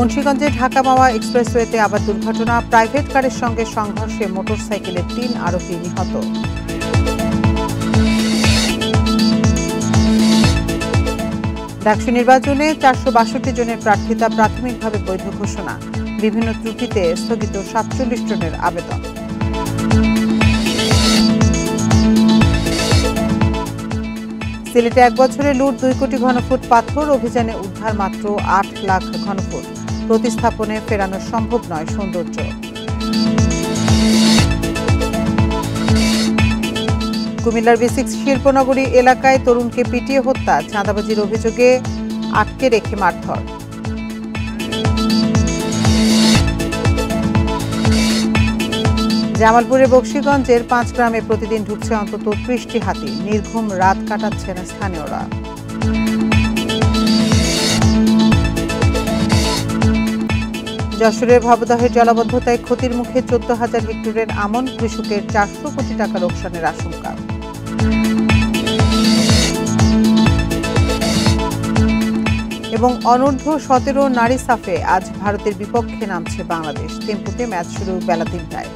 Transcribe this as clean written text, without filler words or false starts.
মুন্সিগঞ্জে ঢাকা মাওয়া এক্সপ্রেসওয়েতে আবার দুর্ঘটনা, প্রাইভেট কারের সঙ্গে সংঘর্ষে মোটরসাইকেলের ৩ আরোহী নিহত। ডাকসু নির্বাচনে ৪৬২ জনের প্রার্থিতা প্রাথমিকভাবে বৈধ ঘোষণা, বিভিন্ন ত্রুটিতে স্থগিত ৪৭ জনের আবেদন। সিলেটে ১ বছরে লুট ২ কোটি ঘনফুট পাথর, অভিযানে উদ্ধার মাত্র ৮ লাখ ঘনফুট, প্রতিস্থাপনে ফেরানো সম্ভব নয় সৌন্দর্য। কুমিল্লার B6 শিল্পনগরী এলাকায় তরুণকে পিটিয়ে হত্যা, চাঁদাবাজির অভিযোগে আটকে রেখে মারধর। জামালপুরের বকশীগঞ্জের ৫ গ্রামে প্রতিদিন ঢুকছে অন্তত ৩০টি হাতি, নির্ঘুম রাত কাটাচ্ছেন স্থানীয়রা। যশোরের ভবদহের জলাবদ্ধতায় ক্ষতির মুখে ১৪,০০০ হেক্টরের আমন, কৃষকের ৪০০ কোটি টাকা লোকসানের আশঙ্কা। এবং অনূর্ধ্ব-১৭ নারী সাফে আজ ভারতের বিপক্ষে নামছে বাংলাদেশ, থিম্পুতে ম্যাচ শুরু বেলা ৩টায়।